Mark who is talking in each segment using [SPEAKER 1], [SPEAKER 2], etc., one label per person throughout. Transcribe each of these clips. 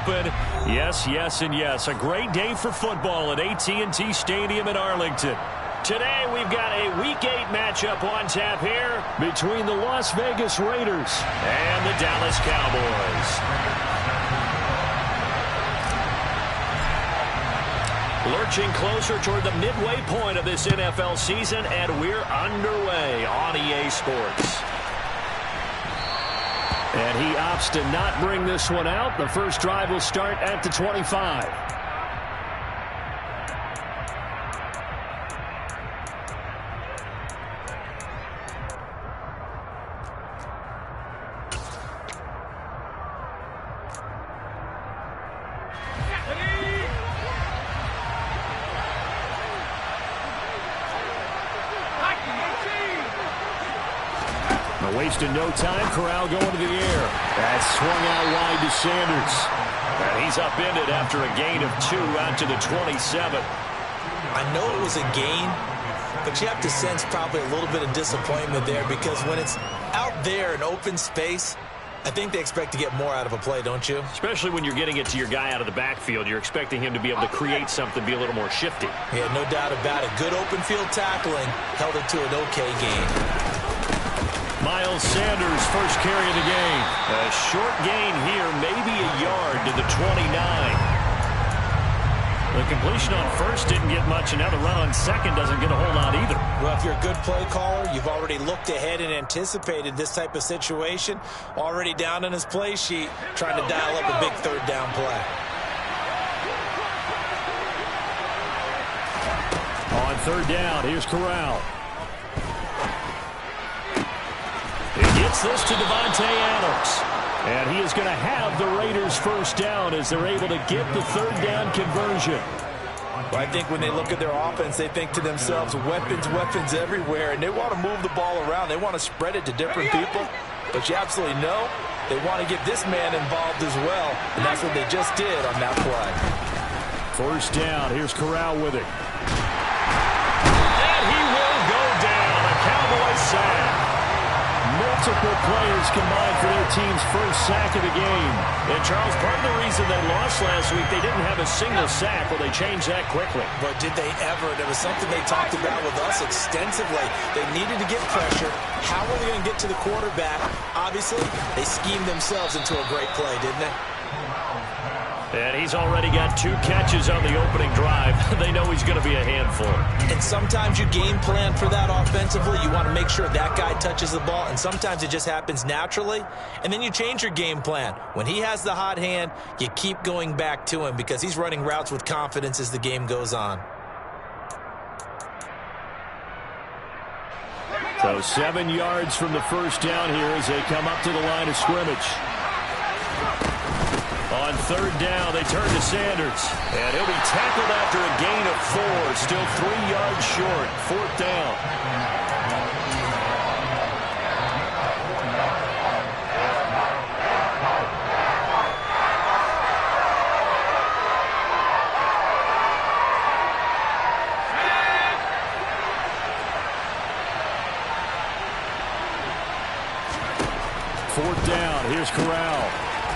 [SPEAKER 1] open. Yes, yes, and yes. A great day for football at AT&T Stadium in Arlington. Today we've got a Week 8 matchup on tap here between the Las Vegas Raiders and the Dallas Cowboys. Lurching closer toward the midway point of this NFL season, and we're underway on EA Sports. And he opts to not bring this one out. The first drive will start at the 25. Wasting no time. Corral going to the air. That's swung out wide to Sanders. And he's upended after a gain of 2 out to the 27.
[SPEAKER 2] I know it was a gain, but you have to sense probably a little bit of disappointment there because when it's out there in open space, I think they expect to get more out of a play, don't you?
[SPEAKER 1] Especially when you're getting it to your guy out of the backfield. You're expecting him to be able to create something, be a little more shifty.
[SPEAKER 2] Yeah, no doubt about it. Good open field tackling held it to an okay gain.
[SPEAKER 1] Miles Sanders, first carry of the game. A short gain here, maybe a yard to the 29. The completion on first didn't get much, and now the run on second doesn't get a whole lot either.
[SPEAKER 2] Well, if you're a good play caller, you've already looked ahead and anticipated this type of situation. Already down on his play sheet, trying to dial up a big third down play.
[SPEAKER 1] On third down, here's Corral. Gets this to Devontae Adams. And he is going to have the Raiders first down as they're able to get the third down conversion.
[SPEAKER 2] Well, I think when they look at their offense, they think to themselves, weapons, weapons everywhere. And they want to move the ball around. They want to spread it to different people. But you absolutely know they want to get this man involved as well. And that's what they just did on that play.
[SPEAKER 1] First down. Here's Corral with it. And he will go down. A Cowboys sack. Multiple players combined for their team's first sack of the game. And, Charles, part of the reason they lost last week, they didn't have a single sack. Well, they changed that quickly.
[SPEAKER 2] But did they ever? There was something they talked about with us extensively. They needed to get pressure. How were they going to get to the quarterback? Obviously, they schemed themselves into a great play, didn't they?
[SPEAKER 1] And he's already got 2 catches on the opening drive. They know he's going to be a handful.
[SPEAKER 2] And sometimes you game plan for that offensively. You want to make sure that guy touches the ball. And sometimes it just happens naturally. And then you change your game plan. When he has the hot hand, you keep going back to him because he's running routes with confidence as the game goes on.
[SPEAKER 1] So 7 yards from the first down here as they come up to the line of scrimmage. On third down, they turn to Sanders. And he'll be tackled after a gain of 4. Still 3 yards short. Fourth down. Fourth down. Here's Corral.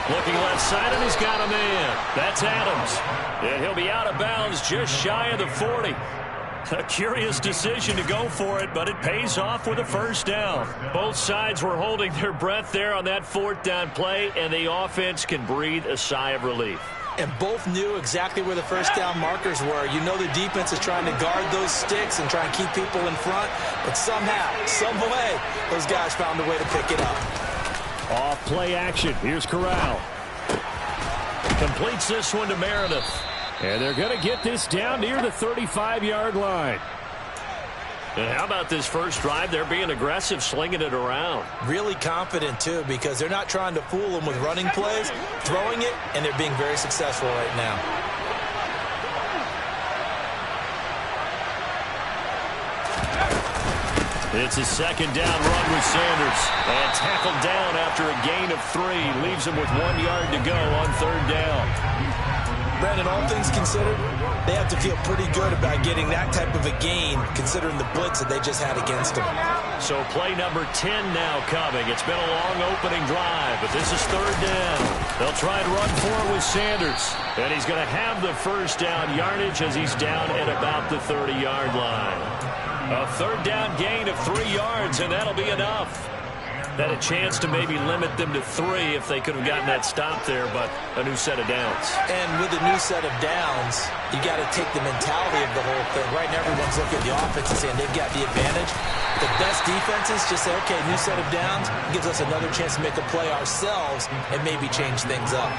[SPEAKER 1] Looking left side, and he's got a man. That's Adams. And he'll be out of bounds just shy of the 40. A curious decision to go for it, but it pays off with a first down. Both sides were holding their breath there on that fourth down play, and the offense can breathe a sigh of relief.
[SPEAKER 2] And both knew exactly where the first down markers were. You know the defense is trying to guard those sticks and try and keep people in front. But somehow, some way, those guys found a way to pick it up.
[SPEAKER 1] Off play action. Here's Corral. Completes this one to Meredith. And they're going to get this down near the 35-yard line. And how about this first drive? They're being aggressive, slinging it around.
[SPEAKER 2] Really confident, too, because they're not trying to fool them with running plays, throwing it, and they're being very successful right now.
[SPEAKER 1] It's a second down run with Sanders. And tackled down after a gain of 3. Leaves him with 1 yard to go on third down.
[SPEAKER 2] Brandon, all things considered, they have to feel pretty good about getting that type of a gain, considering the blitz that they just had against them.
[SPEAKER 1] So play number 10 now coming. It's been a long opening drive, but this is third down. They'll try and run for it with Sanders. And he's going to have the first down yardage as he's down at about the 30-yard line. A third down gain of 3 yards, and that'll be enough. Had a chance to maybe limit them to 3 if they could have gotten that stop there, but a new set of downs.
[SPEAKER 2] And with a new set of downs, you got to take the mentality of the whole thing. Right now, everyone's looking at the offense and saying they've got the advantage. The best defenses just say, okay, new set of downs gives us another chance to make a play ourselves and maybe change things up.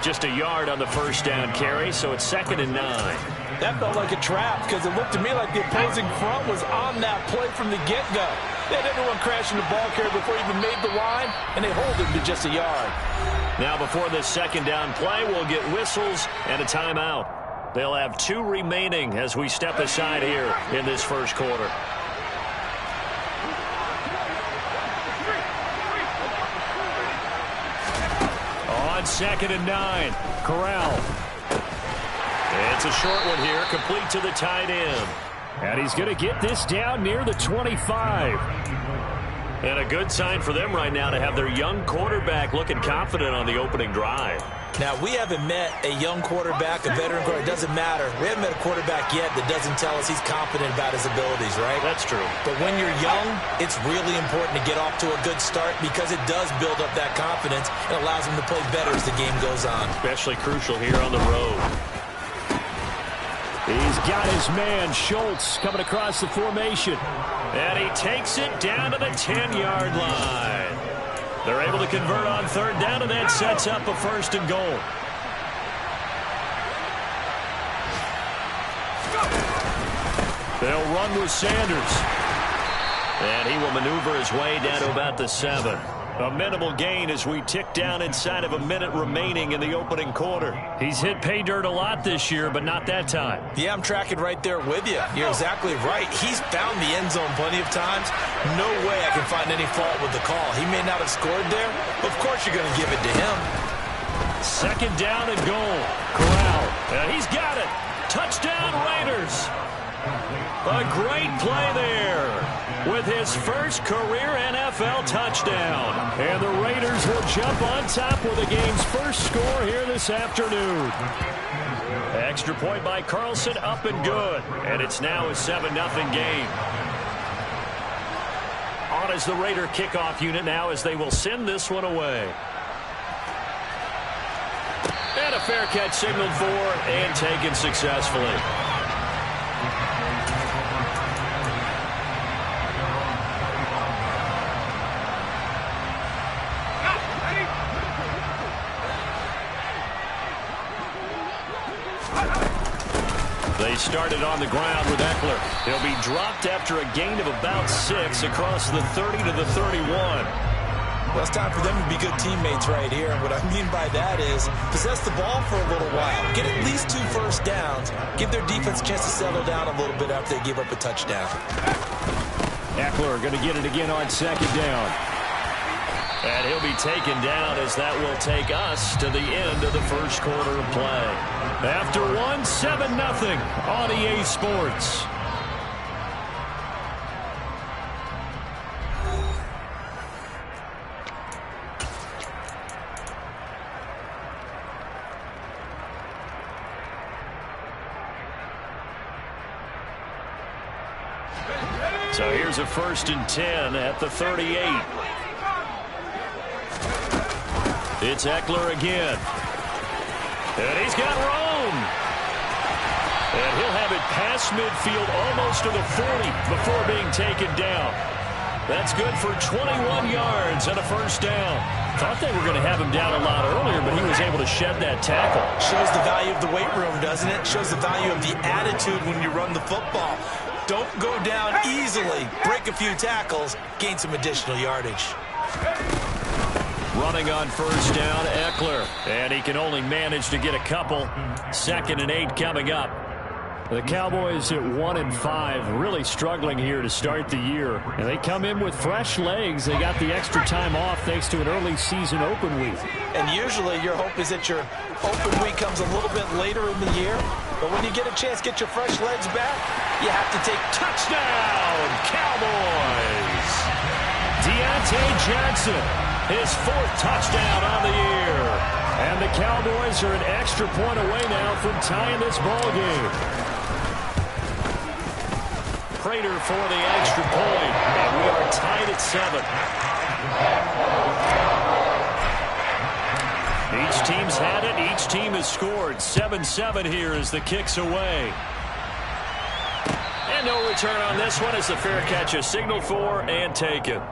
[SPEAKER 1] Just a yard on the first down carry, so it's 2nd and 9.
[SPEAKER 2] That felt like a trap because it looked to me like the opposing front was on that play from the get-go. They had everyone crashing the ball carrier before he even made the line, and they hold him to just a yard.
[SPEAKER 1] Now before this second down play, we'll get whistles and a timeout. They'll have 2 remaining as we step aside here in this first quarter. On 2nd and 9, Corral. It's a short one here, complete to the tight end. And he's going to get this down near the 25. And a good sign for them right now to have their young quarterback looking confident on the opening drive.
[SPEAKER 2] Now, we haven't met a young quarterback, a veteran quarterback. It doesn't matter. We haven't met a quarterback yet that doesn't tell us he's confident about his abilities, right?
[SPEAKER 1] That's true.
[SPEAKER 2] But when you're young, it's really important to get off to a good start because it does build up that confidence and allows him to play better as the game goes on.
[SPEAKER 1] Especially crucial here on the road. He's got his man, Schultz, coming across the formation. And he takes it down to the 10-yard line. They're able to convert on third down, and that sets up a 1st and goal. They'll run with Sanders. And he will maneuver his way down to about the 7. A minimal gain as we tick down inside of a minute remaining in the opening quarter. He's hit pay dirt a lot this year, but not that time.
[SPEAKER 2] Yeah, I'm tracking right there with you. You're exactly right. He's found the end zone plenty of times. No way I can find any fault with the call. He may not have scored there. Of course you're going to give it to him.
[SPEAKER 1] 2nd down and goal. Corral. And he's got it. Touchdown, Raiders. A great play there with his first career NFL touchdown. And the Raiders will jump on top with the game's first score here this afternoon. Extra point by Carlson, up and good. And it's now a 7-0 game. On as the Raider kickoff unit now as they will send this one away. And a fair catch signaled for and taken successfully. They started on the ground with Eckler. He'll be dropped after a gain of about 6 across the 30 to the 31.
[SPEAKER 2] Well, it's time for them to be good teammates right here. And what I mean by that is possess the ball for a little while. Get at least 2 first downs. Give their defense a chance to settle down a little bit after they give up a touchdown.
[SPEAKER 1] Eckler going to get it again on 2nd down. And he'll be taken down as that will take us to the end of the first quarter of play. After 7-0 on EA Sports. So here's a 1st and 10 at the 38. It's Eckler again. And he's got Rome. And he'll have it past midfield almost to the 40 before being taken down. That's good for 21 yards and a 1st down. Thought they were going to have him down a lot earlier, but he was able to shed that tackle.
[SPEAKER 2] Shows the value of the weight room, doesn't it? Shows the value of the attitude when you run the football. Don't go down easily. Break a few tackles. Gain some additional yardage.
[SPEAKER 1] Running on 1st down, Eckler. And he can only manage to get a couple. 2nd and 8 coming up. The Cowboys at 1-5, really struggling here to start the year. And they come in with fresh legs. They got the extra time off thanks to an early season open week.
[SPEAKER 2] And usually your hope is that your open week comes a little bit later in the year. But when you get a chance to get your fresh legs back, you have to take touchdown, Cowboys! Deontay Johnson, his 4th touchdown on the year.
[SPEAKER 1] And the Cowboys are an extra point away now from tying this ball game. Prater for the extra point, and we are tied at 7. Each team's had it. Each team has scored. 7-7 here as the kick's away. And no return on this one as the fair catch is signaled for and taken.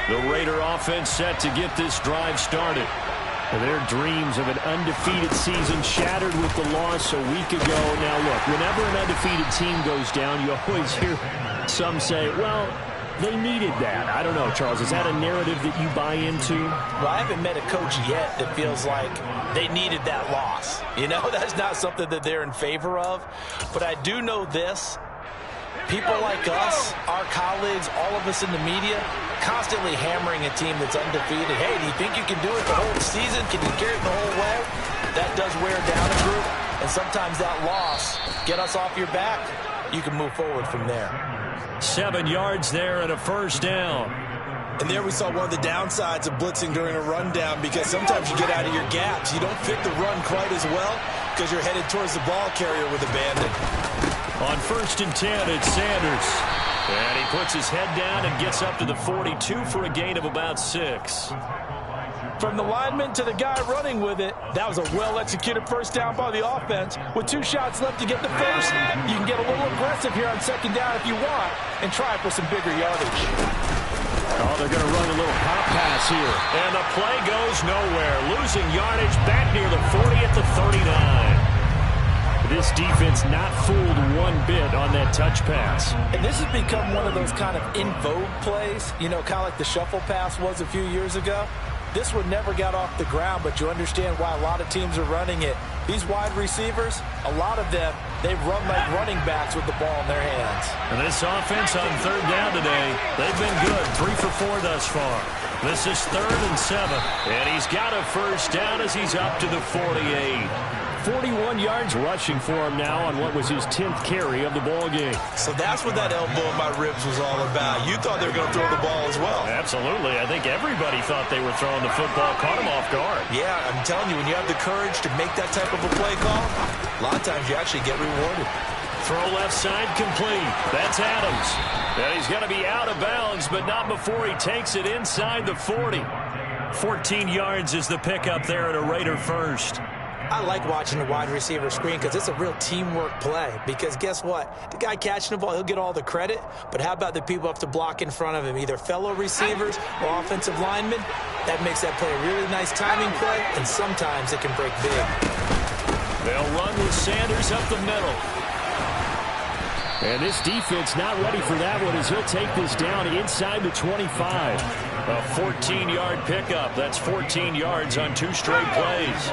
[SPEAKER 1] The Raider offense set to get this drive started. Their dreams of an undefeated season shattered with the loss a week ago. Now, look, whenever an undefeated team goes down, you always hear some say, well, they needed that. I don't know, Charles. Is that a narrative that you buy into?
[SPEAKER 2] Well, I haven't met a coach yet that feels like they needed that loss. You know, that's not something that they're in favor of. But I do know this. People like us, our colleagues, all of us in the media, constantly hammering a team that's undefeated. Hey, do you think you can do it the whole season? Can you carry it the whole way? That does wear down a group, and sometimes that loss, get us off your back, you can move forward from there.
[SPEAKER 1] 7 yards there and a first down.
[SPEAKER 2] And there we saw one of the downsides of blitzing during a rundown, because sometimes you get out of your gaps. You don't fit the run quite as well because you're headed towards the ball carrier with abandon.
[SPEAKER 1] On 1st and 10, it's Sanders. And he puts his head down and gets up to the 42 for a gain of about 6.
[SPEAKER 2] From the lineman to the guy running with it, that was a well-executed first down by the offense. With 2 shots left to get the first, you can get a little aggressive here on 2nd down if you want and try for some bigger yardage.
[SPEAKER 1] Oh, they're going to run a little pop pass here. And the play goes nowhere. Losing yardage back near the 40 at the 39. This defense not fooled one bit on that touch pass.
[SPEAKER 2] And this has become one of those kind of in vogue plays, you know, kind of like the shuffle pass was a few years ago. This one never got off the ground, but you understand why a lot of teams are running it. These wide receivers, a lot of them, they run like running backs with the ball in their hands.
[SPEAKER 1] And this offense on 3rd down today, they've been good. 3 for 4 thus far. This is 3rd and 7. And he's got a first down as he's up to the 48. 41 yards rushing for him now on what was his 10th carry of the ball game.
[SPEAKER 2] So that's what that elbow in my ribs was all about. You thought they were going to throw the ball as well.
[SPEAKER 1] Absolutely. I think everybody thought they were throwing the football, caught him off guard.
[SPEAKER 2] Yeah, I'm telling you, when you have the courage to make that type of a play call, a lot of times you actually get rewarded.
[SPEAKER 1] Throw left side complete. That's Adams. And he's going to be out of bounds, but not before he takes it inside the 40. 14 yards is the pickup there at a Raider first.
[SPEAKER 2] I like watching the wide receiver screen because it's a real teamwork play. Because guess what? The guy catching the ball, he'll get all the credit. But how about the people who have to block in front of him, either fellow receivers or offensive linemen? That makes that play a really nice timing play, and sometimes it can break big.
[SPEAKER 1] They'll run with Sanders up the middle. And this defense not ready for that one as he'll take this down inside the 25. A 14-yard pickup. That's 14 yards on 2 straight plays.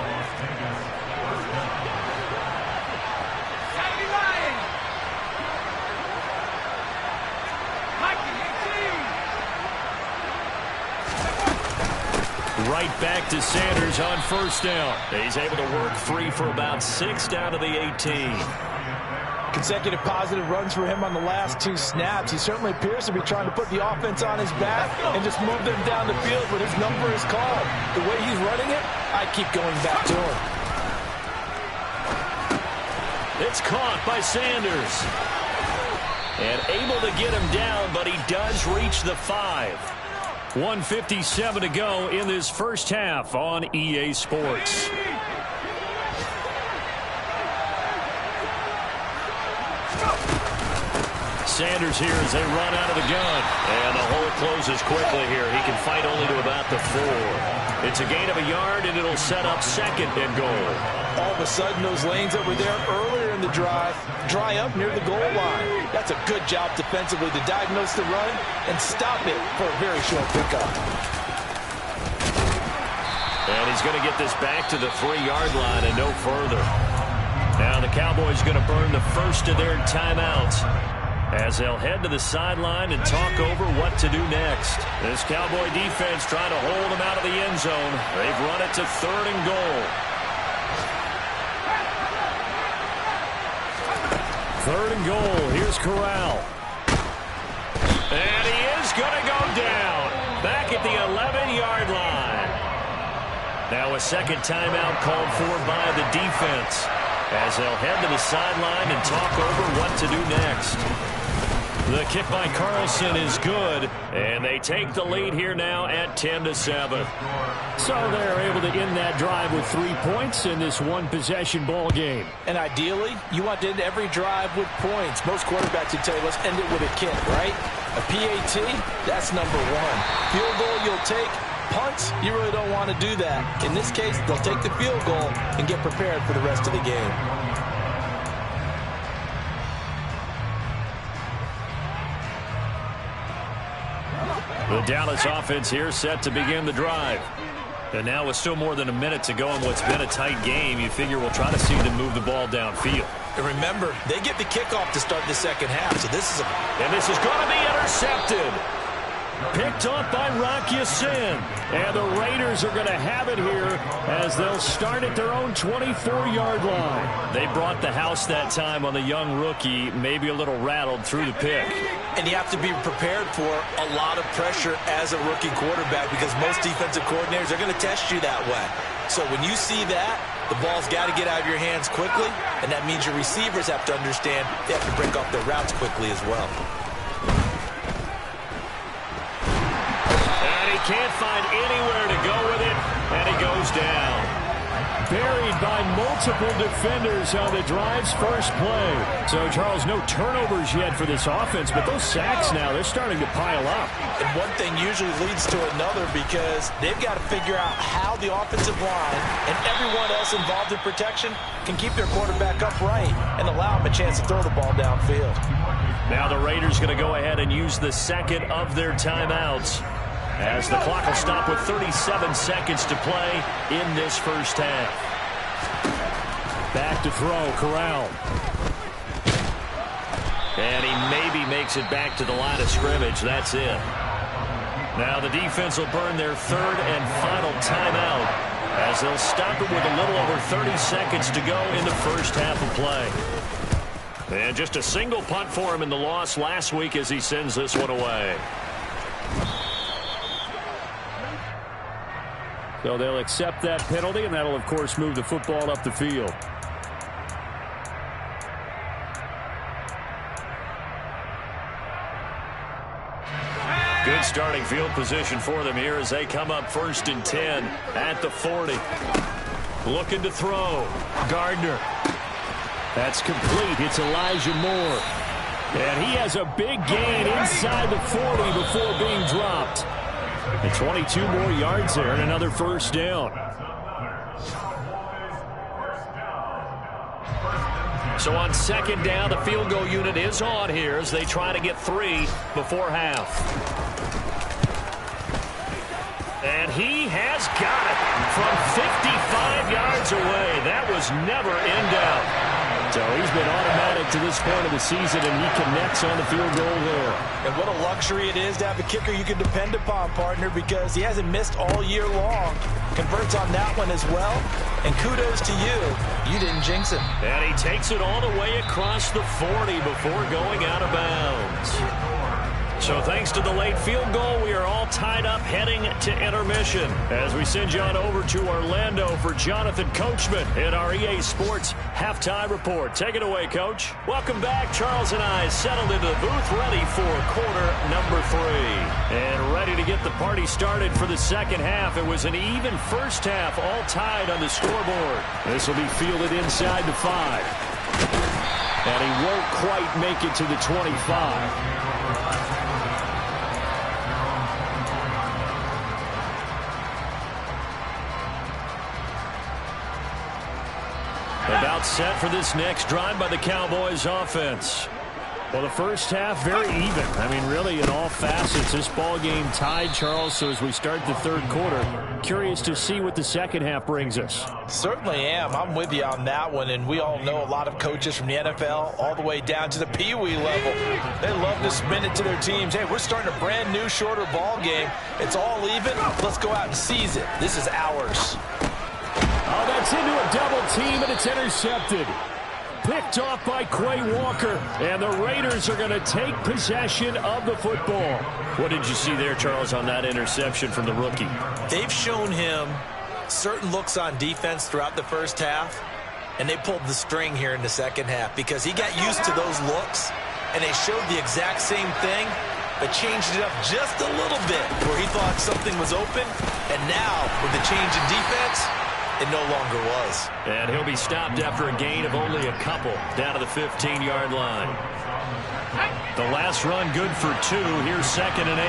[SPEAKER 1] Right back to Sanders on 1st down. He's able to work free for about 6 down to the 18.
[SPEAKER 2] Consecutive positive runs for him on the last 2 snaps. He certainly appears to be trying to put the offense on his back and just move them down the field, but his number is called. The way he's running it, I keep going back to him.
[SPEAKER 1] It's caught by Sanders. And able to get him down, but he does reach the 5. 1:57 to go in this first half on EA Sports. Sanders here as they run out of the gun. And the hole closes quickly here. He can fight only to about the 4. It's a gain of a yard, and it'll set up 2nd and goal.
[SPEAKER 2] All of a sudden, those lanes that were there earlier in the drive, dry up near the goal line. That's a good job defensively to diagnose the run and stop it for a very short pickup.
[SPEAKER 1] And he's going to get this back to the 3-yard line and no further. Now the Cowboys going to burn the first of their timeouts as they'll head to the sideline and talk over what to do next. This Cowboy defense trying to hold them out of the end zone. They've run it to 3rd and goal. 3rd and goal. Here's Corral. And he is going to go down. Back at the 11-yard line. Now a second timeout called for by the defense as they'll head to the sideline and talk over what to do next. The kick by Carlson is good, and they take the lead here now at 10-7. So they're able to end that drive with 3 points in this one-possession ball game.
[SPEAKER 2] And ideally, you want to end every drive with points. Most quarterbacks would tell you, let's end it with a kick, right? A PAT, that's number 1. Field goal you'll take. Punts, you really don't want to do that. In this case, they'll take the field goal and get prepared for the rest of the game.
[SPEAKER 1] The Dallas offense here set to begin the drive. And now with still more than a minute to go in what's been a tight game, you figure we'll try to see them move the ball downfield.
[SPEAKER 2] And remember, they get the kickoff to start the second half, so this is
[SPEAKER 1] And this is going to be intercepted. Picked up by Rocky Sin. And the Raiders are going to have it here as they'll start at their own 24-yard line. They brought the house that time on the young rookie, maybe a little rattled through the pick.
[SPEAKER 2] And you have to be prepared for a lot of pressure as a rookie quarterback because most defensive coordinators are going to test you that way. So when you see that, the ball's got to get out of your hands quickly, and that means your receivers have to understand they have to break off their routes quickly as well.
[SPEAKER 1] Can't find anywhere to go with it, and he goes down. Buried by multiple defenders on the drive's first play. So, Charles, no turnovers yet for this offense, but those sacks now, they're starting to pile up.
[SPEAKER 2] And one thing usually leads to another because they've got to figure out how the offensive line and everyone else involved in protection can keep their quarterback upright and allow him a chance to throw the ball downfield.
[SPEAKER 1] Now the Raiders going to go ahead and use the second of their timeouts, as the clock will stop with 37 seconds to play in this first half. Back to throw, Corral. And he maybe makes it back to the line of scrimmage. That's it. Now the defense will burn their 3rd and final timeout as they'll stop it with a little over 30 seconds to go in the first half of play. And just a single punt for him in the loss last week as he sends this one away. So they'll accept that penalty, and that'll, of course, move the football up the field. Good starting field position for them here as they come up 1st and 10 at the 40. Looking to throw. Gardner. That's complete. It's Elijah Moore. And he has a big gain inside the 40 before being dropped. And 22 more yards there and another first down. So on 2nd down, the field goal unit is on here as they try to get 3 before half. And he has got it from 55 yards away. That was never in doubt. So he's been automatic to this point of the season, and he connects on the field goal there.
[SPEAKER 2] And what a luxury it is to have a kicker you can depend upon, partner, because he hasn't missed all year long. Converts on that one as well. And kudos to you. You didn't jinx him.
[SPEAKER 1] And he takes it all the way across the 40 before going out of bounds. So thanks to the late field goal, we are all tied up heading to intermission as we send you on over to Orlando for Jonathan Coachman in our EA Sports Halftime Report. Take it away, Coach. Welcome back. Charles and I settled into the booth ready for quarter number 3. And ready to get the party started for the second half. It was an even first half, all tied on the scoreboard. This will be fielded inside the 5. And he won't quite make it to the 25. About gets set for this next drive by the Cowboys offense. Well, the first half, very even. I mean, really, in all facets, this ball game tied, Charles. So as we start the third quarter, curious to see what the second half brings us.
[SPEAKER 2] Certainly am. I'm with you on that one. And we all know a lot of coaches from the NFL all the way down to the Pee-wee level. They love to spin it to their teams. Hey, we're starting a brand new, shorter ball game. It's all even. Let's go out and seize it. This is ours.
[SPEAKER 1] Oh, that's into a double team, and it's intercepted. Picked off by Quay Walker, and the Raiders are going to take possession of the football. What did you see there, Charles, on that interception from the rookie?
[SPEAKER 2] They've shown him certain looks on defense throughout the first half, and they pulled the string here in the second half because he got used to those looks, and they showed the exact same thing, but changed it up just a little bit where he thought something was open, and now with the change in defense, it no longer was.
[SPEAKER 1] And he'll be stopped after a gain of only a couple down to the 15-yard line. The last run good for 2. Here's 2nd and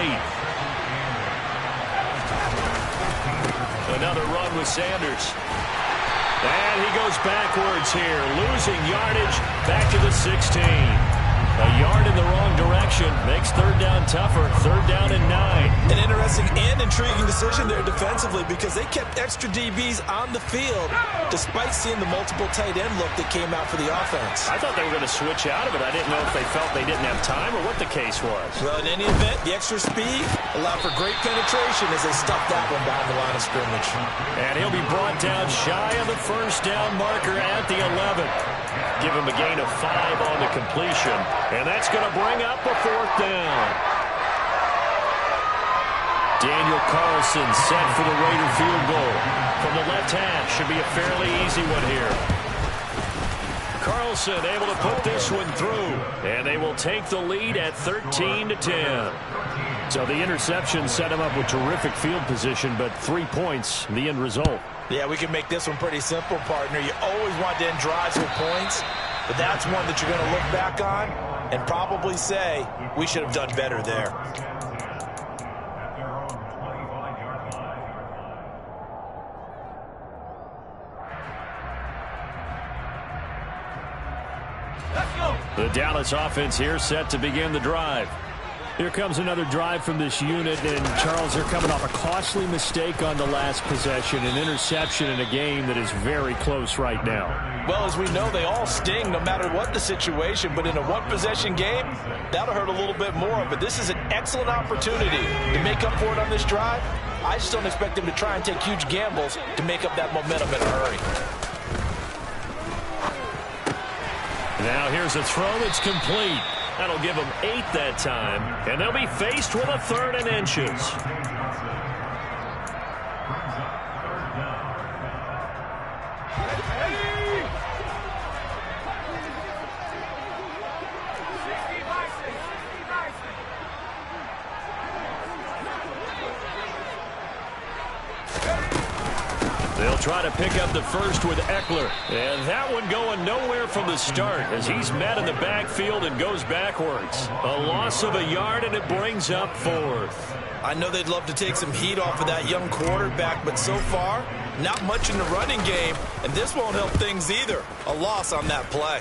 [SPEAKER 1] 8. Another run with Sanders. And he goes backwards here, losing yardage back to the 16. A yard in the wrong direction makes third down tougher. Third down and 9.
[SPEAKER 2] An interesting and intriguing decision there defensively because they kept extra DBs on the field despite seeing the multiple tight end look that came out for the offense.
[SPEAKER 1] I thought they were going to switch out of it. I didn't know if they felt they didn't have time or what the case was.
[SPEAKER 2] Well, in any event, the extra speed allowed for great penetration as they stuffed that one behind the line of scrimmage.
[SPEAKER 1] And he'll be brought down shy of the first down marker at the 11. Give him a gain of 5 on the completion. And that's going to bring up a 4th down. Daniel Carlson set for the Raider field goal. From the left hash, should be a fairly easy one here. Carlson able to put this one through. And they will take the lead at 13-10. So the interception set him up with terrific field position, but 3 points, the end result.
[SPEAKER 2] Yeah, we can make this one pretty simple, partner. You always want to end drives with points, but that's one that you're going to look back on and probably say, we should have done better there.
[SPEAKER 1] The Dallas offense here set to begin the drive. Here comes another drive from this unit, and Charles, they're coming off a costly mistake on the last possession, an interception in a game that is very close right now.
[SPEAKER 2] Well, as we know, they all sting no matter what the situation, but in a one-possession game, that'll hurt a little bit more. But this is an excellent opportunity to make up for it on this drive. I just don't expect them to try and take huge gambles to make up that momentum in a hurry.
[SPEAKER 1] Now here's a throw that's complete. That'll give them 8 that time, and they'll be faced with a 3rd and inches. They'll try to pick up the first with Eckler. And that one going nowhere from the start as he's met in the backfield and goes backwards. A loss of a yard, and it brings up 4th.
[SPEAKER 2] I know they'd love to take some heat off of that young quarterback, but so far, not much in the running game, and this won't help things either. A loss on that play.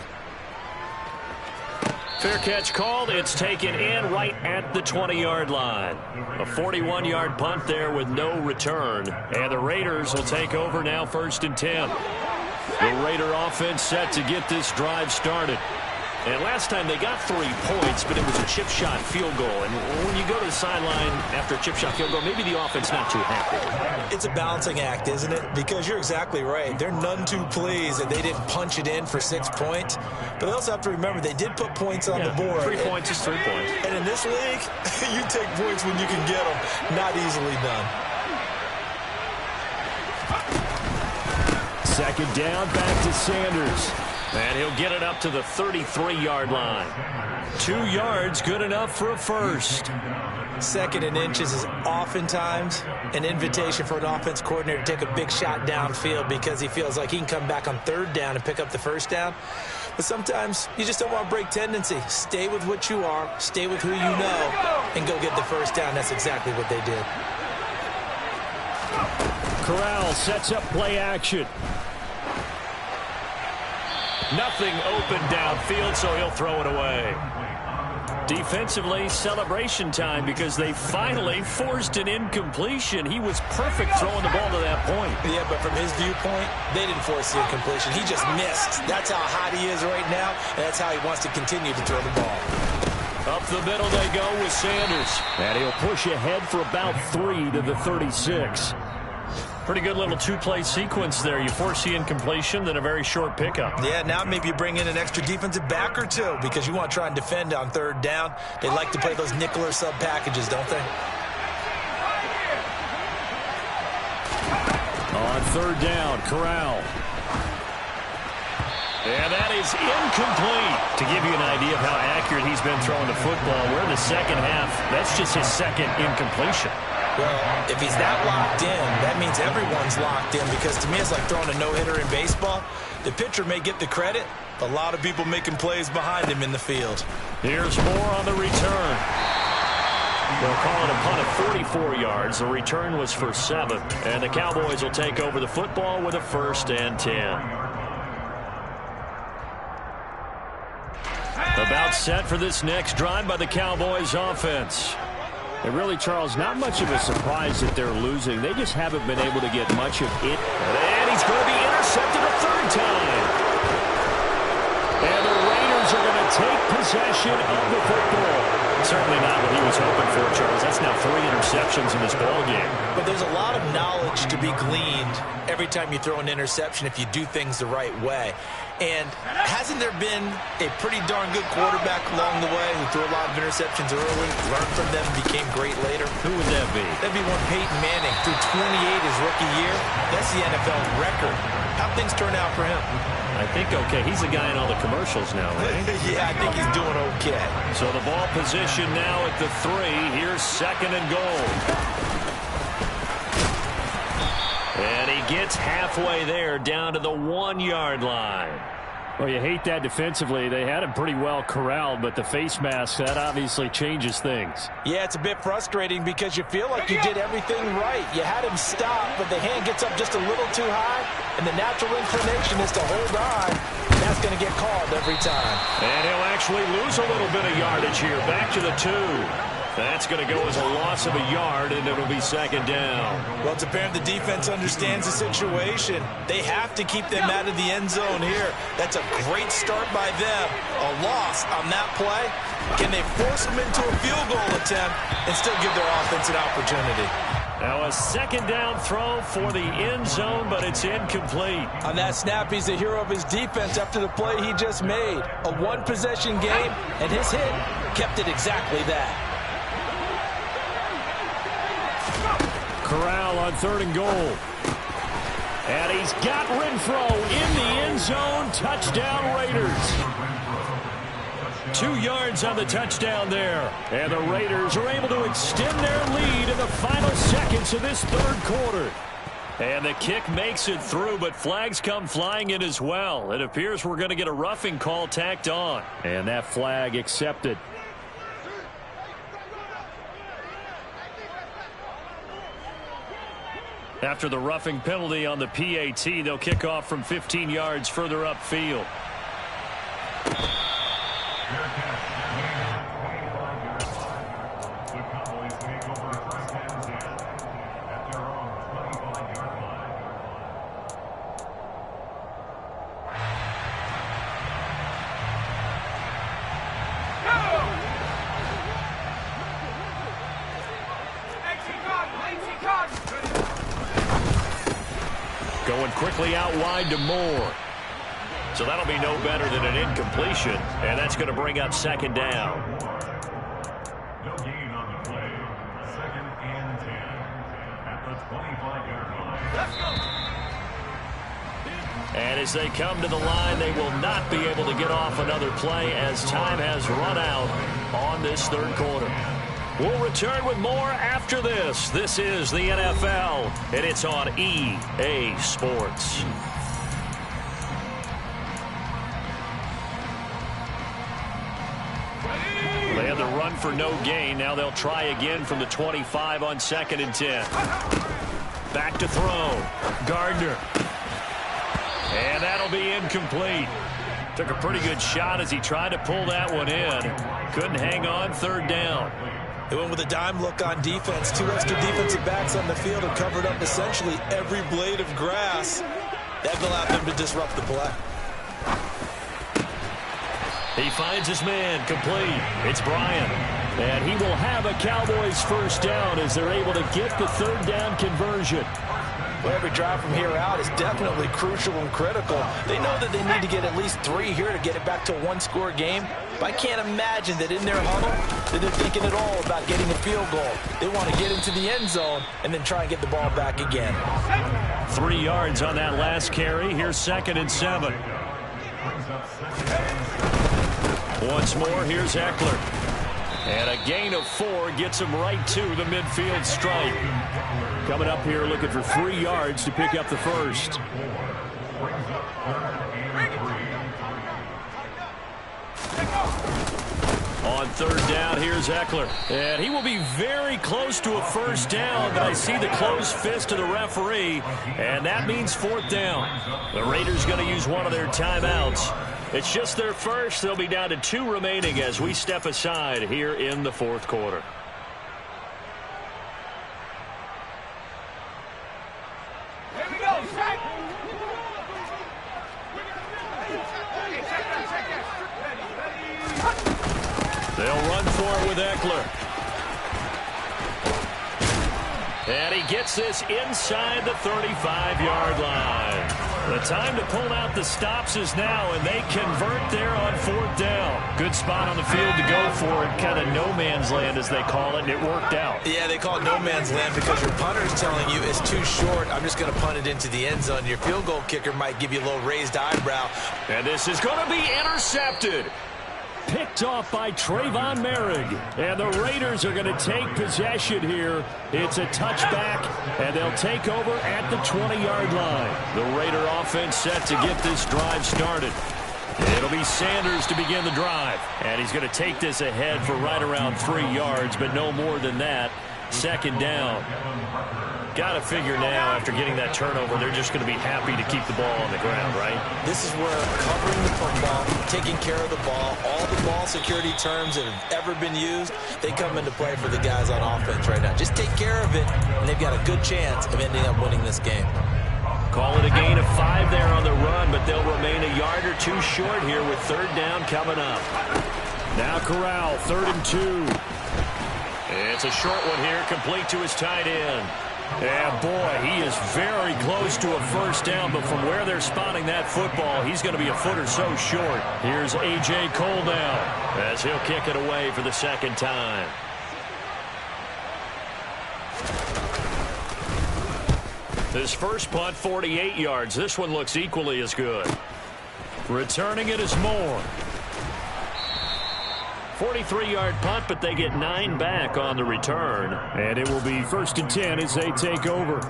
[SPEAKER 1] Fair catch called. It's taken in right at the 20-yard line. A 41-yard punt there with no return. And the Raiders will take over now 1st and 10. The Raider offense set to get this drive started. And last time they got 3 points, but it was a chip shot field goal. And when you go to the sideline after a chip shot field goal, maybe the offense not too happy.
[SPEAKER 2] It's a balancing act, isn't it? Because you're exactly right. They're none too pleased that they didn't punch it in for 6 points. But they also have to remember they did put points on the board.
[SPEAKER 1] 3 points is 3 points.
[SPEAKER 2] And in this league, you take points when you can get them. Not easily done.
[SPEAKER 1] 2nd down, back to Sanders. And he'll get it up to the 33-yard line. 2 yards, good enough for a first.
[SPEAKER 2] 2nd and inches is oftentimes an invitation for an offense coordinator to take a big shot downfield because he feels like he can come back on 3rd down and pick up the first down. But sometimes you just don't want to break tendency. Stay with what you are, stay with who you know, and go get the first down. That's exactly what they did.
[SPEAKER 1] Corral sets up play action. Nothing open downfield, so he'll throw it away. Defensively, celebration time because they finally forced an incompletion. He was perfect throwing the ball to that point.
[SPEAKER 2] Yeah, but from his viewpoint, they didn't force the incompletion. He just missed. That's how hot he is right now, and that's how he wants to continue to throw the ball.
[SPEAKER 1] Up the middle they go with Sanders. And he'll push ahead for about 3 to the 36. Pretty good little two-play sequence there. You force the incompletion, then a very short pickup.
[SPEAKER 2] Yeah, now maybe you bring in an extra defensive back or two because you want to try and defend on third down. They like to play those nickel or sub packages, don't they?
[SPEAKER 1] On third down, Corral. And that is incomplete. To give you an idea of how accurate he's been throwing the football, we're in the second half. That's just his second incompletion.
[SPEAKER 2] Well, if he's that locked in, that means everyone's locked in because to me it's like throwing a no-hitter in baseball. The pitcher may get the credit. A lot of people making plays behind him in the field.
[SPEAKER 1] Here's more on the return. They'll call it a punt of 44 yards. The return was for 7. And the Cowboys will take over the football with a 1st and 10. About set for this next drive by the Cowboys offense. And really, Charles, not much of a surprise that they're losing. They just haven't been able to get much of it. And he's going to be intercepted a 3rd time. And the Raiders are going to take possession of the football. Certainly not what he was hoping for, Charles. That's now 3 interceptions in this ballgame.
[SPEAKER 2] But there's a lot of knowledge to be gleaned every time you throw an interception if you do things the right way. And hasn't there been a pretty darn good quarterback along the way who threw a lot of interceptions early, learned from them, became great later?
[SPEAKER 1] Who would that be?
[SPEAKER 2] That'd be one Peyton Manning, threw 28 his rookie year. That's the NFL record. How'd things turn out for him?
[SPEAKER 1] I think okay. He's the guy in all the commercials now, right?
[SPEAKER 2] Yeah, I think he's doing okay.
[SPEAKER 1] So the ball position now at the 3. Here's 2nd and goal. And he gets halfway there, down to the 1-yard line. Well, you hate that defensively. They had him pretty well corralled, but the face mask, that obviously changes things.
[SPEAKER 2] Yeah, it's a bit frustrating because you feel like you did everything right. You had him stop, but the hand gets up just a little too high, and the natural inclination is to hold on. And that's going to get called every time.
[SPEAKER 1] And he'll actually lose a little bit of yardage here. Back to the 2. That's going to go as a loss of a yard, and it'll be 2nd down.
[SPEAKER 2] Well, it's apparent the defense understands the situation. They have to keep them out of the end zone here. That's a great start by them. A loss on that play. Can they force them into a field goal attempt and still give their offense an opportunity?
[SPEAKER 1] Now a 2nd down throw for the end zone, but it's incomplete.
[SPEAKER 2] On that snap, he's the hero of his defense after the play he just made. A one-possession game, and his hit kept it exactly that.
[SPEAKER 1] Corral on 3rd and goal. And he's got Renfro in the end zone. Touchdown, Raiders. 2 yards on the touchdown there. And the Raiders are able to extend their lead in the final seconds of this 3rd quarter. And the kick makes it through, but flags come flying in as well. It appears we're going to get a roughing call tacked on. And that flag accepted. After the roughing penalty on the PAT, they'll kick off from 15 yards further upfield. Going quickly out wide to Moore. So that'll be no better than an incompletion, and that's going to bring up 2nd down.
[SPEAKER 3] No gain on the play. 2nd and 10 at the 25-yard line. Let's go.
[SPEAKER 1] And as they come to the line, they will not be able to get off another play as time has run out on this 3rd quarter. We'll return with more after this. This is the NFL, and it's on EA Sports. They had the run for no gain. Now they'll try again from the 25 on 2nd and 10. Back to throw. Gardner. And that'll be incomplete. Took a pretty good shot as he tried to pull that one in. Couldn't hang on. Third down.
[SPEAKER 2] They went with a dime look on defense. 2 extra defensive backs on the field and covered up essentially every blade of grass. That allowed them to disrupt the play.
[SPEAKER 1] He finds his man complete. It's Bryant. And he will have a Cowboys first down as they're able to get the third down conversion.
[SPEAKER 2] Well, every drive from here out is definitely crucial and critical. They know that they need to get at least 3 here to get it back to a one-score game. But I can't imagine that in their huddle that they're thinking at all about getting a field goal. They want to get into the end zone and then try and get the ball back again.
[SPEAKER 1] 3 yards on that last carry. Here's 2nd and 7. Once more, here's Eckler. And a gain of 4 gets him right to the midfield stripe. Coming up here looking for 3 yards to pick up the first. On third down, here's Eckler. And he will be very close to a first down, but I see the closed fist of the referee, and that means 4th down. The Raiders going to use one of their timeouts. It's just their first. They'll be down to 2 remaining as we step aside here in the 4th quarter.
[SPEAKER 4] Here we go, Shaq.
[SPEAKER 1] They'll run for it with Eckler. And he gets this inside the 35-yard line. The time to pull out the stops is now, and they convert there on 4th down. Good spot on the field to go for it. Kind of no man's land, as they call it, and it worked out.
[SPEAKER 2] Yeah, they call it no man's land because your punter is telling you it's too short. I'm just going to punt it into the end zone. Your field goal kicker might give you a little raised eyebrow.
[SPEAKER 1] And this is going to be intercepted. Picked off by Trayvon Merrick. And the Raiders are going to take possession here. It's a touchback, and they'll take over at the 20-yard line. The Raider offense set to get this drive started. It'll be Sanders to begin the drive. And he's going to take this ahead for right around 3 yards, but no more than that. 2nd down. Got to figure now, after getting that turnover, they're just going to be happy to keep the ball on the ground, right?
[SPEAKER 2] This is where covering the football, taking care of the ball, all the ball security terms that have ever been used, they come into play for the guys on offense right now. Just take care of it, and they've got a good chance of ending up winning this game.
[SPEAKER 1] Call it a gain of 5 there on the run, but they'll remain a yard or 2 short here with 3rd down coming up. Now Corral, 3rd and 2. It's a short one here, complete to his tight end. And boy, he is very close to a first down, but from where they're spotting that football, he's going to be a foot or so short. Here's A.J. Cole now as he'll kick it away for the 2nd time. His first punt, 48 yards. This one looks equally as good. Returning it is Moore. 43-yard punt, but they get 9 back on the return. And it will be 1st and 10 as they take over.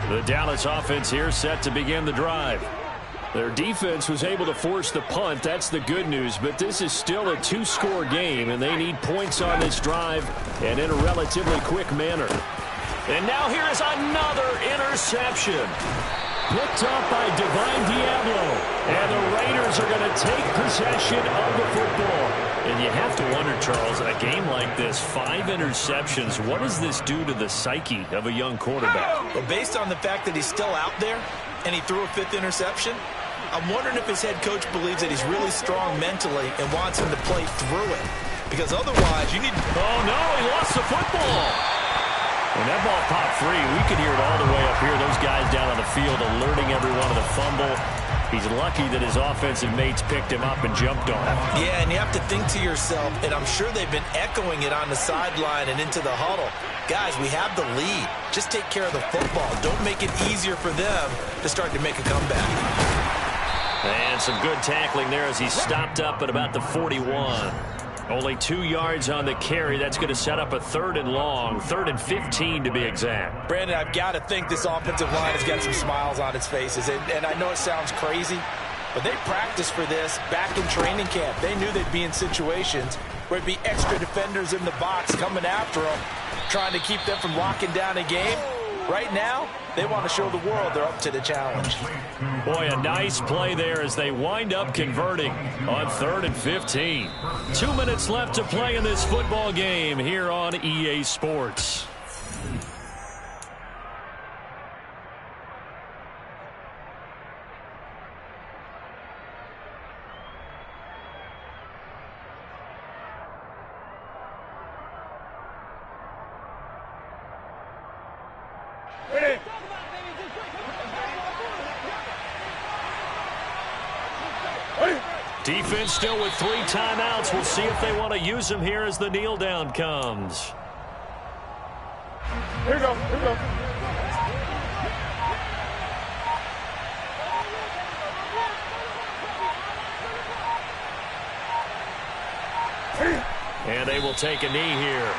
[SPEAKER 1] The Dallas offense here set to begin the drive. Their defense was able to force the punt. That's the good news, but this is still a 2-score game, and they need points on this drive and in a relatively quick manner. And now here is another interception. Picked up by Divine Diablo, and the Raiders are going to take possession of the football. And you have to wonder, Charles, a game like this, 5 interceptions, what does this do to the psyche of a young quarterback?
[SPEAKER 2] Well, based on the fact that he's still out there and he threw a 5th interception, I'm wondering if his head coach believes that he's really strong mentally and wants him to play through it. Because otherwise, you need...
[SPEAKER 1] Oh, no, he lost the football. When that ball popped free, we could hear it all the way up here. Those guys down on the field alerting everyone of the fumble. He's lucky that his offensive mates picked him up and jumped on him.
[SPEAKER 2] Yeah, and you have to think to yourself, and I'm sure they've been echoing it on the sideline and into the huddle. Guys, we have the lead. Just take care of the football. Don't make it easier for them to start to make a comeback.
[SPEAKER 1] And some good tackling there as he stopped up at about the 41. Only 2 yards on the carry. That's going to set up a 3rd and long, 3rd and 15 to be exact.
[SPEAKER 2] Brandon, I've got to think this offensive line has got some smiles on its faces. And I know it sounds crazy, but they practiced for this back in training camp. They knew they'd be in situations where it'd be extra defenders in the box coming after them, trying to keep them from locking down a game. Right now, they want to show the world they're up to the challenge.
[SPEAKER 1] Boy, a nice play there as they wind up converting on 3rd and 15. 2 minutes left to play in this football game here on EA Sports. Defense still with 3 timeouts. We'll see if they want to use them here as the kneel down comes.
[SPEAKER 4] Here we go. Here we go.
[SPEAKER 1] And they will take a knee here.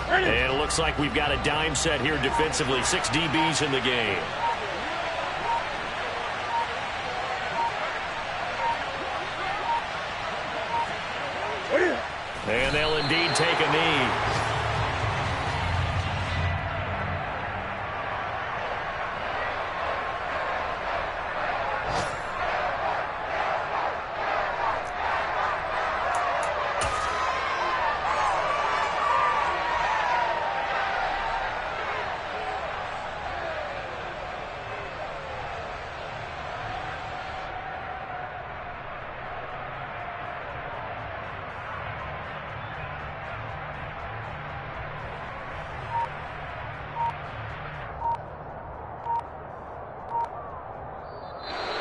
[SPEAKER 1] And it looks like we've got a dime set here defensively. 6 DBs in the game. And they'll indeed take a knee.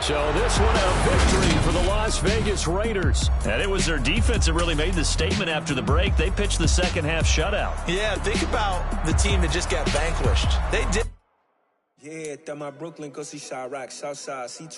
[SPEAKER 1] So this one a victory for the Las Vegas Raiders. And it was their defense that really made the statement after the break. They pitched the second half shutout.
[SPEAKER 2] Yeah, think about the team that just got vanquished. They did.
[SPEAKER 5] Yeah, my Brooklyn, go see Chirac, Southside, C12.